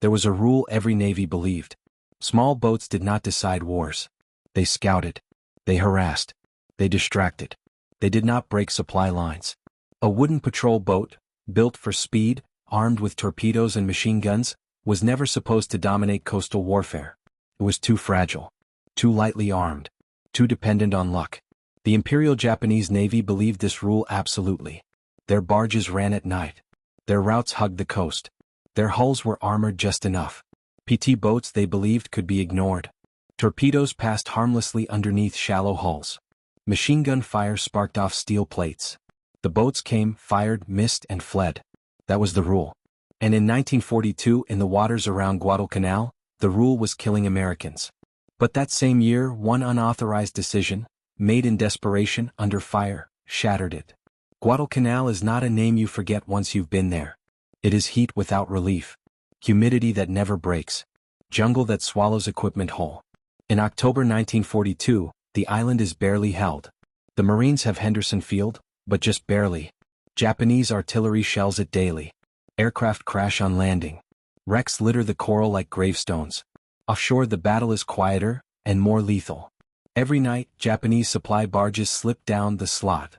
There was a rule every navy believed. Small boats did not decide wars. They scouted. They harassed. They distracted. They did not break supply lines. A wooden patrol boat, built for speed, armed with torpedoes and machine guns, was never supposed to dominate coastal warfare. It was too fragile, too lightly armed, too dependent on luck. The Imperial Japanese Navy believed this rule absolutely. Their barges ran at night. Their routes hugged the coast. Their hulls were armored just enough. PT boats they believed could be ignored. Torpedoes passed harmlessly underneath shallow hulls. Machine gun fire sparked off steel plates. The boats came, fired, missed, and fled. That was the rule. And in 1942, in the waters around Guadalcanal, the rule was killing Americans. But that same year, one unauthorized decision, made in desperation, under fire, shattered it. Guadalcanal is not a name you forget once you've been there. It is heat without relief. Humidity that never breaks. Jungle that swallows equipment whole. In October 1942, the island is barely held. The Marines have Henderson Field, but just barely. Japanese artillery shells it daily. Aircraft crash on landing. Wrecks litter the coral like gravestones. Offshore the battle is quieter, and more lethal. Every night, Japanese supply barges slip down the slot.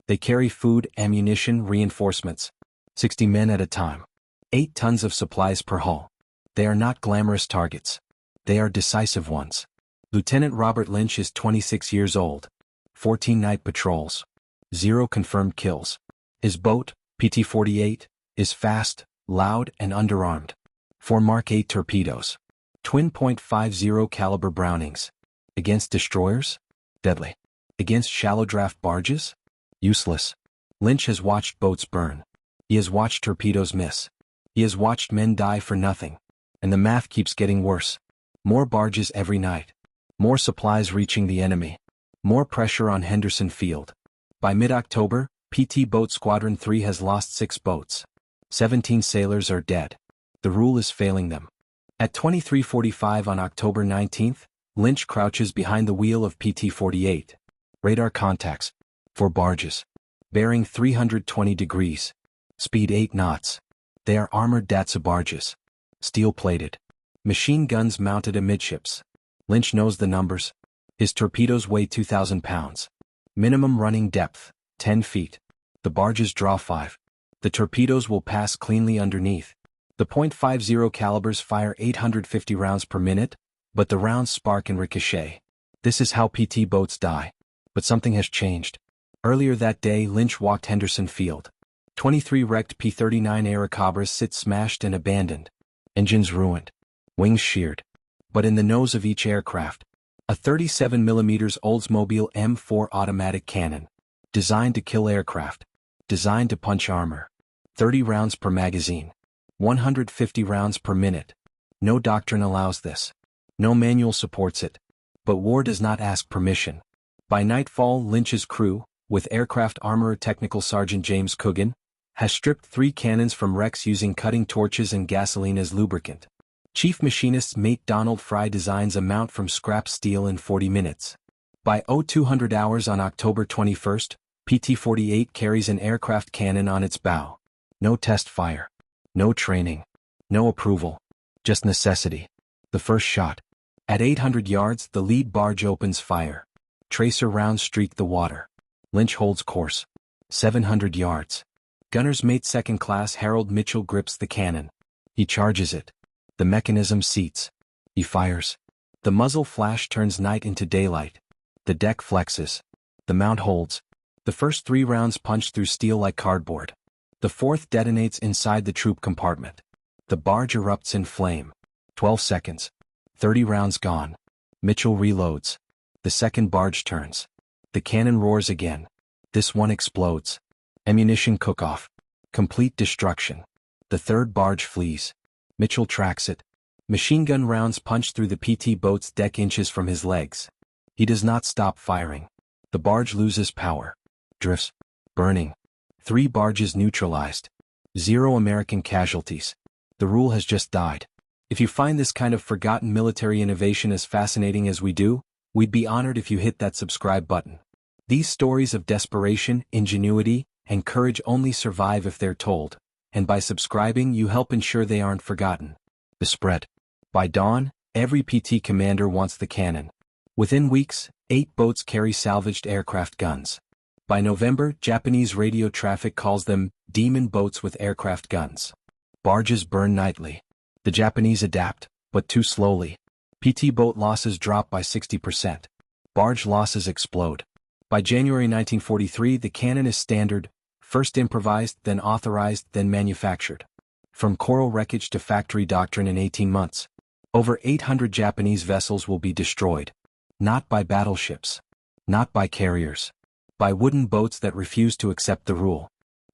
They carry food, ammunition, reinforcements. 60 men at a time. 8 tons of supplies per hull. They are not glamorous targets. They are decisive ones. Lieutenant Robert Lynch is 26 years old. 14 night patrols. 0 confirmed kills. His boat, PT-48, is fast, loud, and underarmed. 4 Mark 8 torpedoes. Twin .50 caliber Brownings. Against destroyers? Deadly. Against shallow draft barges? Useless. Lynch has watched boats burn. He has watched torpedoes miss. He has watched men die for nothing. And the math keeps getting worse. More barges every night. More supplies reaching the enemy. More pressure on Henderson Field. By mid-October, PT Boat Squadron 3 has lost 6 boats. 17 sailors are dead. The rule is failing them. At 23:45 on October 19th, Lynch crouches behind the wheel of PT-48. Radar contacts. 4 barges. Bearing 320 degrees. Speed 8 knots. They are armored Datsa barges. Steel-plated. Machine guns mounted amidships. Lynch knows the numbers. His torpedoes weigh 2,000 pounds. Minimum running depth, 10 feet. The barges draw 5. The torpedoes will pass cleanly underneath. The .50 calibers fire 850 rounds per minute, but the rounds spark and ricochet. This is how PT boats die. But something has changed. Earlier that day, Lynch walked Henderson Field. 23 wrecked P-39 Airacobras sit smashed and abandoned. Engines ruined. Wings sheared. But in the nose of each aircraft, a 37mm Oldsmobile M4 automatic cannon. Designed to kill aircraft. Designed to punch armor. 30 rounds per magazine. 150 rounds per minute. No doctrine allows this. No manual supports it. But war does not ask permission. By nightfall, Lynch's crew, with aircraft armorer Technical Sergeant James Coogan, has stripped 3 cannons from wrecks using cutting torches and gasoline as lubricant. Chief Machinist's mate Donald Fry designs a mount from scrap steel in 40 minutes. By 0200 hours on October 21st, PT-48 carries an aircraft cannon on its bow. No test fire. No training. No approval. Just necessity. The first shot. At 800 yards, the lead barge opens fire. Tracer rounds streak the water. Lynch holds course. 700 yards. Gunner's mate second class Harold Mitchell grips the cannon. He charges it. The mechanism seats. He fires. The muzzle flash turns night into daylight. The deck flexes. The mount holds. The first 3 rounds punch through steel like cardboard. The 4th detonates inside the troop compartment. The barge erupts in flame. 12 seconds. 30 rounds gone. Mitchell reloads. The second barge turns. The cannon roars again. This one explodes. Ammunition cook-off. Complete destruction. The third barge flees. Mitchell tracks it. Machine gun rounds punch through the PT boat's deck inches from his legs. He does not stop firing. The barge loses power. Drifts. Burning. 3 barges neutralized. 0 American casualties. The rule has just died. If you find this kind of forgotten military innovation as fascinating as we do, we'd be honored if you hit that subscribe button. These stories of desperation, ingenuity, and courage only survive if they're told, and by subscribing you help ensure they aren't forgotten. The spread. By dawn, every PT commander wants the cannon. Within weeks, 8 boats carry salvaged aircraft guns. By November, Japanese radio traffic calls them demon boats with aircraft guns. Barges burn nightly. The Japanese adapt, but too slowly. PT boat losses drop by 60%. Barge losses explode. By January 1943, the cannon is standard, first improvised, then authorized, then manufactured. From coral wreckage to factory doctrine in 18 months. Over 800 Japanese vessels will be destroyed. Not by battleships. Not by carriers. By wooden boats that refuse to accept the rule.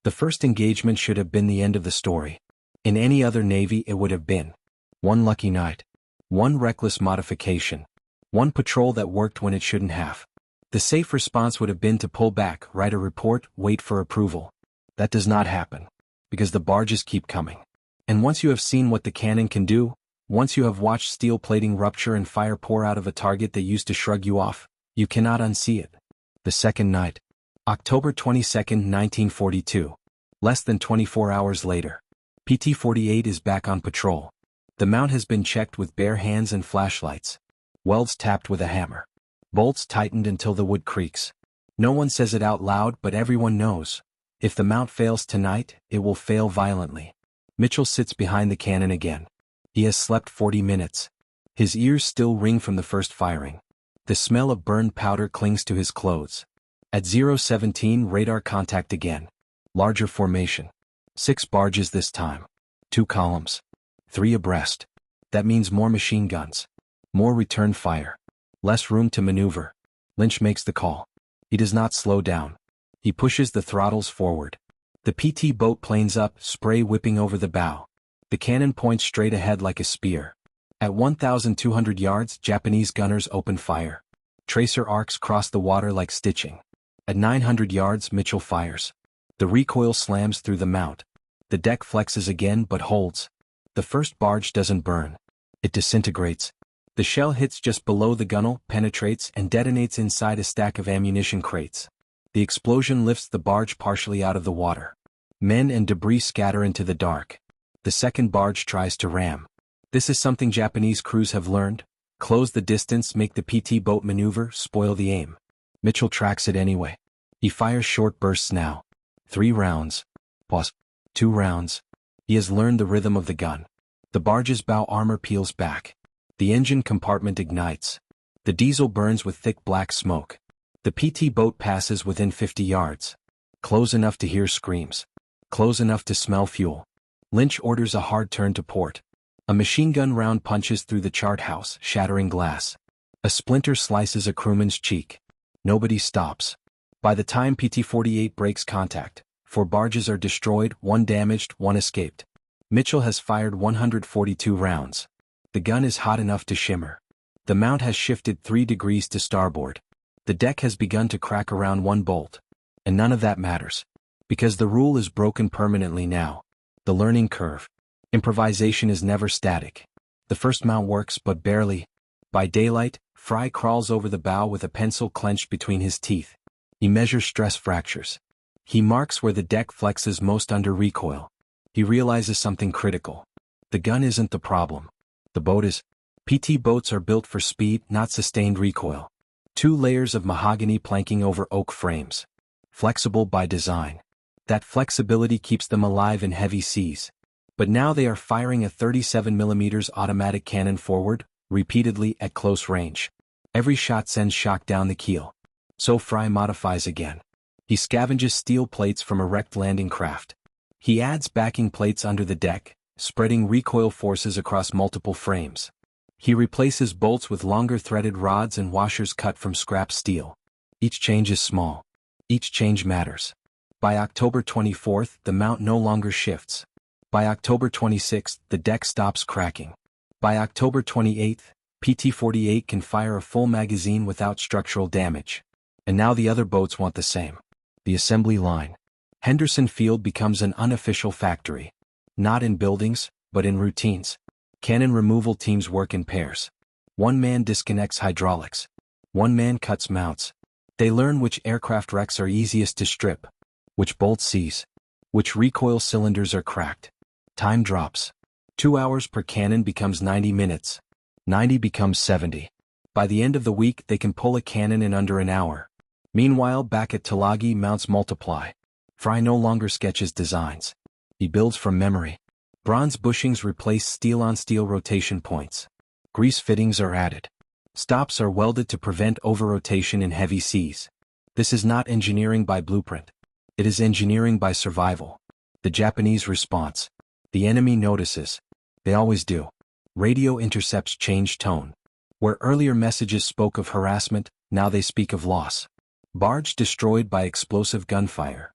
The first engagement should have been the end of the story. In any other navy it would have been one lucky night. One reckless modification. One patrol that worked when it shouldn't have. The safe response would have been to pull back, write a report, wait for approval. That does not happen. Because the barges keep coming. And once you have seen what the cannon can do, once you have watched steel plating rupture and fire pour out of a target that used to shrug you off, you cannot unsee it. The second night. October 22, 1942. Less than 24 hours later. PT-48 is back on patrol. The mount has been checked with bare hands and flashlights. Welds tapped with a hammer. Bolts tightened until the wood creaks. No one says it out loud, but everyone knows. If the mount fails tonight, it will fail violently. Mitchell sits behind the cannon again. He has slept 40 minutes. His ears still ring from the first firing. The smell of burned powder clings to his clothes. At 017, radar contact again. Larger formation. 6 barges this time. 2 columns. 3 abreast. That means more machine guns. More return fire. Less room to maneuver. Lynch makes the call. He does not slow down. He pushes the throttles forward. The PT boat planes up, spray whipping over the bow. The cannon points straight ahead like a spear. At 1,200 yards, Japanese gunners open fire. Tracer arcs cross the water like stitching. At 900 yards, Mitchell fires. The recoil slams through the mount. The deck flexes again but holds. The first barge doesn't burn. It disintegrates. The shell hits just below the gunwale, penetrates, and detonates inside a stack of ammunition crates. The explosion lifts the barge partially out of the water. Men and debris scatter into the dark. The second barge tries to ram. This is something Japanese crews have learned. Close the distance, make the PT boat maneuver, spoil the aim. Mitchell tracks it anyway. He fires short bursts now. 3 rounds. Pause. 2 rounds. He has learned the rhythm of the gun. The barge's bow armor peels back. The engine compartment ignites. The diesel burns with thick black smoke. The PT boat passes within 50 yards. Close enough to hear screams. Close enough to smell fuel. Lynch orders a hard turn to port. A machine gun round punches through the chart house, shattering glass. A splinter slices a crewman's cheek. Nobody stops. By the time PT-48 breaks contact, 4 barges are destroyed, 1 damaged, 1 escaped. Mitchell has fired 142 rounds. The gun is hot enough to shimmer. The mount has shifted 3 degrees to starboard. The deck has begun to crack around 1 bolt. And none of that matters. Because the rule is broken permanently now. The learning curve. Improvisation is never static. The first mount works but barely. By daylight, Fry crawls over the bow with a pencil clenched between his teeth. He measures stress fractures. He marks where the deck flexes most under recoil. He realizes something critical. The gun isn't the problem. The boat is. PT boats are built for speed, not sustained recoil. 2 layers of mahogany planking over oak frames. Flexible by design. That flexibility keeps them alive in heavy seas. But now they are firing a 37mm automatic cannon forward, repeatedly at close range. Every shot sends shock down the keel. So Fry modifies again. He scavenges steel plates from a wrecked landing craft. He adds backing plates under the deck, spreading recoil forces across multiple frames. He replaces bolts with longer threaded rods and washers cut from scrap steel. Each change is small. Each change matters. By October 24th, the mount no longer shifts. By October 26th, the deck stops cracking. By October 28th, PT-48 can fire a full magazine without structural damage. And now the other boats want the same. The assembly line. Henderson Field becomes an unofficial factory. Not in buildings, but in routines. Cannon removal teams work in pairs. 1 man disconnects hydraulics. 1 man cuts mounts. They learn which aircraft wrecks are easiest to strip. Which bolts seize. Which recoil cylinders are cracked. Time drops. 2 hours per cannon becomes 90 minutes. 90 becomes 70. By the end of the week they can pull a cannon in under an hour. Meanwhile back at Tulagi mounts multiply. Fry no longer sketches designs. He builds from memory. Bronze bushings replace steel-on-steel rotation points. Grease fittings are added. Stops are welded to prevent over-rotation in heavy seas. This is not engineering by blueprint. It is engineering by survival. The Japanese response. The enemy notices. They always do. Radio intercepts change tone. Where earlier messages spoke of harassment, now they speak of loss. Barge destroyed by explosive gunfire.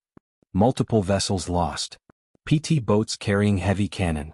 Multiple vessels lost. PT boats carrying heavy cannon.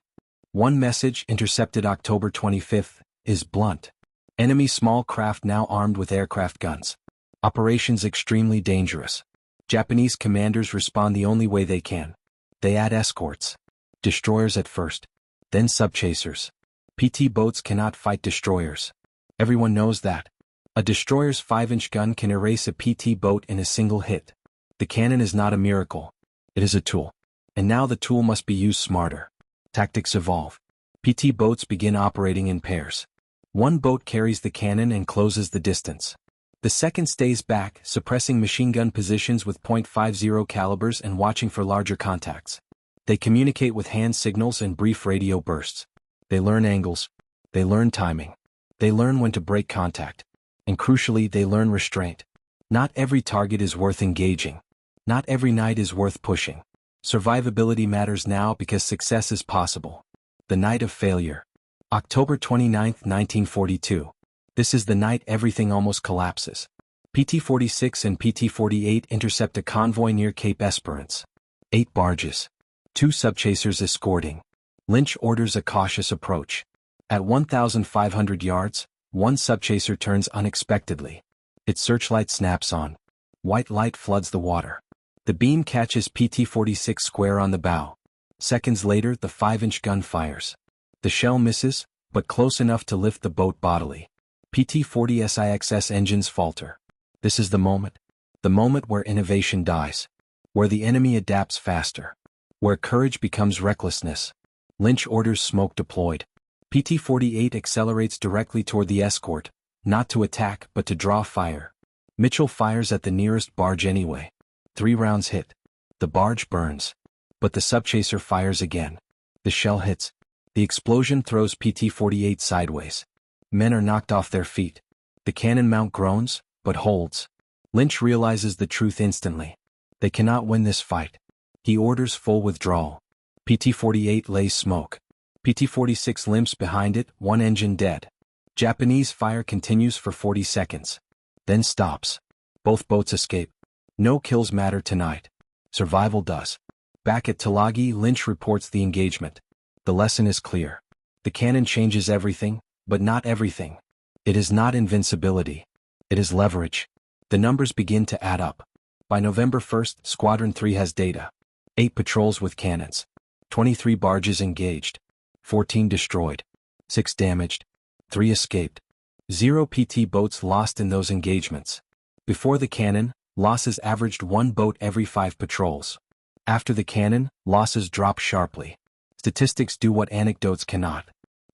One message intercepted October 25th is blunt. Enemy small craft now armed with aircraft guns. Operations extremely dangerous. Japanese commanders respond the only way they can. They add escorts. Destroyers at first. Then subchasers. PT boats cannot fight destroyers. Everyone knows that. A destroyer's 5-inch gun can erase a PT boat in a single hit. The cannon is not a miracle. It is a tool. And now the tool must be used smarter. Tactics evolve. PT boats begin operating in pairs. One boat carries the cannon and closes the distance. The second stays back, suppressing machine gun positions with .50 calibers and watching for larger contacts. They communicate with hand signals and brief radio bursts. They learn angles. They learn timing. They learn when to break contact. And crucially, they learn restraint. Not every target is worth engaging. Not every night is worth pushing. Survivability matters now because success is possible. The night of failure. October 29, 1942. This is the night everything almost collapses. PT-46 and PT-48 intercept a convoy near Cape Esperance. 8 barges. 2 subchasers escorting. Lynch orders a cautious approach. At 1,500 yards, one subchaser turns unexpectedly. Its searchlight snaps on. White light floods the water. The beam catches PT-46 square on the bow. Seconds later, the 5-inch gun fires. The shell misses, but close enough to lift the boat bodily. PT-40 SIXS engines falter. This is the moment where innovation dies. Where the enemy adapts faster. Where courage becomes recklessness. Lynch orders smoke deployed. PT-48 accelerates directly toward the escort, not to attack but to draw fire. Mitchell fires at the nearest barge anyway. 3 rounds hit. The barge burns. But the subchaser fires again. The shell hits. The explosion throws PT-48 sideways. Men are knocked off their feet. The cannon mount groans, but holds. Lynch realizes the truth instantly. They cannot win this fight. He orders full withdrawal. PT-48 lays smoke. PT-46 limps behind it, one engine dead. Japanese fire continues for 40 seconds. Then stops. Both boats escape. No kills matter tonight. Survival does. Back at Tulagi, Lynch reports the engagement. The lesson is clear. The cannon changes everything, but not everything. It is not invincibility. It is leverage. The numbers begin to add up. By November 1st, Squadron 3 has data. 8 patrols with cannons. 23 barges engaged. 14 destroyed. 6 damaged. 3 escaped. 0 PT boats lost in those engagements. Before the cannon, losses averaged 1 boat every 5 patrols. After the cannon, losses drop sharply. Statistics do what anecdotes cannot.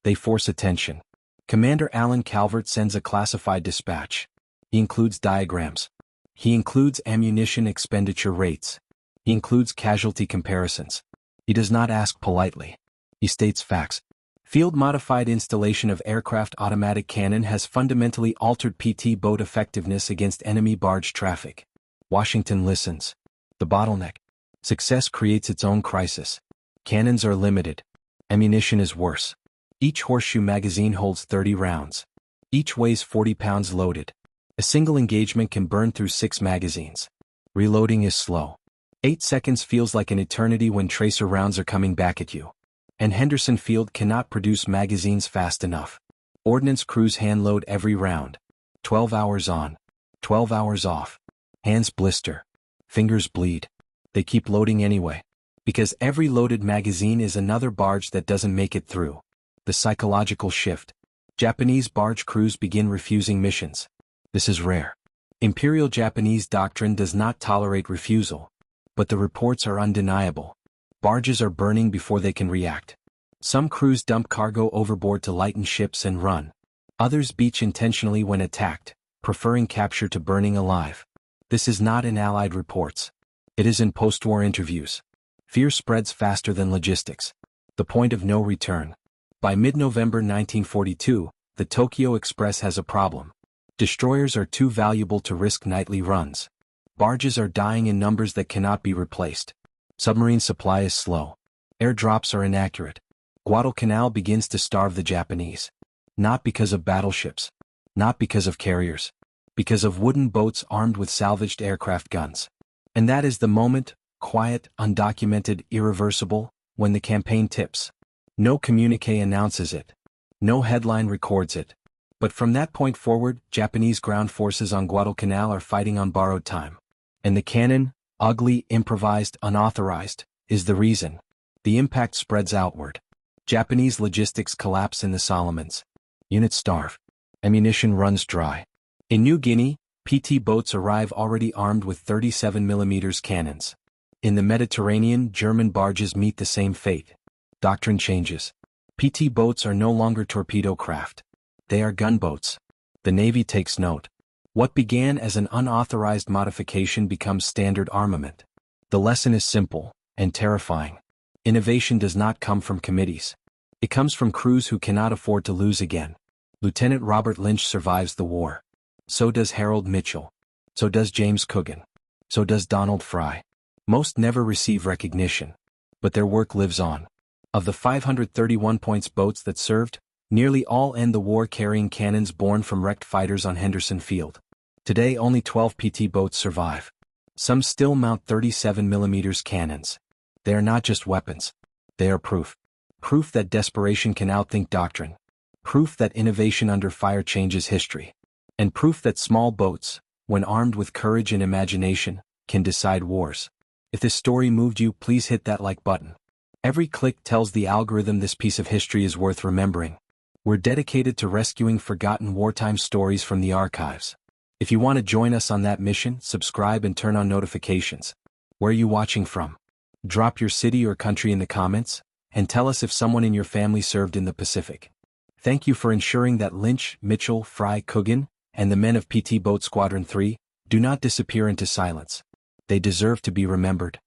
They force attention. Commander Alan Calvert sends a classified dispatch. He includes diagrams. He includes ammunition expenditure rates. He includes casualty comparisons. He does not ask politely. He states facts. Field-modified installation of aircraft automatic cannon has fundamentally altered PT boat effectiveness against enemy barge traffic. Washington listens. The bottleneck. Success creates its own crisis. Cannons are limited. Ammunition is worse. Each horseshoe magazine holds 30 rounds. Each weighs 40 pounds loaded. A single engagement can burn through 6 magazines. Reloading is slow. 8 seconds feels like an eternity when tracer rounds are coming back at you. And Henderson Field cannot produce magazines fast enough. Ordnance crews hand-load every round. 12 hours on. 12 hours off. Hands blister. Fingers bleed. They keep loading anyway. Because every loaded magazine is another barge that doesn't make it through. The psychological shift. Japanese barge crews begin refusing missions. This is rare. Imperial Japanese doctrine does not tolerate refusal. But the reports are undeniable. Barges are burning before they can react. Some crews dump cargo overboard to lighten ships and run. Others beach intentionally when attacked, preferring capture to burning alive. This is not in Allied reports. It is in post-war interviews. Fear spreads faster than logistics. The point of no return. By mid-November 1942, the Tokyo Express has a problem. Destroyers are too valuable to risk nightly runs. Barges are dying in numbers that cannot be replaced. Submarine supply is slow. Airdrops are inaccurate. Guadalcanal begins to starve the Japanese. Not because of battleships. Not because of carriers. Because of wooden boats armed with salvaged aircraft guns. And that is the moment, quiet, undocumented, irreversible, when the campaign tips. No communique announces it. No headline records it. But from that point forward, Japanese ground forces on Guadalcanal are fighting on borrowed time. And the cannon, ugly, improvised, unauthorized, is the reason. The impact spreads outward. Japanese logistics collapse in the Solomons. Units starve. Ammunition runs dry. In New Guinea, PT boats arrive already armed with 37mm cannons. In the Mediterranean, German barges meet the same fate. Doctrine changes. PT boats are no longer torpedo craft. They are gunboats. The Navy takes note. What began as an unauthorized modification becomes standard armament. The lesson is simple and terrifying. Innovation does not come from committees. It comes from crews who cannot afford to lose again. Lieutenant Robert Lynch survives the war. So does Harold Mitchell. So does James Coogan. So does Donald Fry. Most never receive recognition. But their work lives on. Of the 531 points boats that served, nearly all end the war carrying cannons borne from wrecked fighters on Henderson Field. Today only 12 PT boats survive. Some still mount 37mm cannons. They are not just weapons. They are proof. Proof that desperation can outthink doctrine. Proof that innovation under fire changes history. And proof that small boats, when armed with courage and imagination, can decide wars. If this story moved you, please hit that like button. Every click tells the algorithm this piece of history is worth remembering. We're dedicated to rescuing forgotten wartime stories from the archives. If you want to join us on that mission, subscribe and turn on notifications. Where are you watching from? Drop your city or country in the comments, and tell us if someone in your family served in the Pacific. Thank you for ensuring that Lynch, Mitchell, Fry, Coogan, and the men of PT Boat Squadron 3 do not disappear into silence. They deserve to be remembered.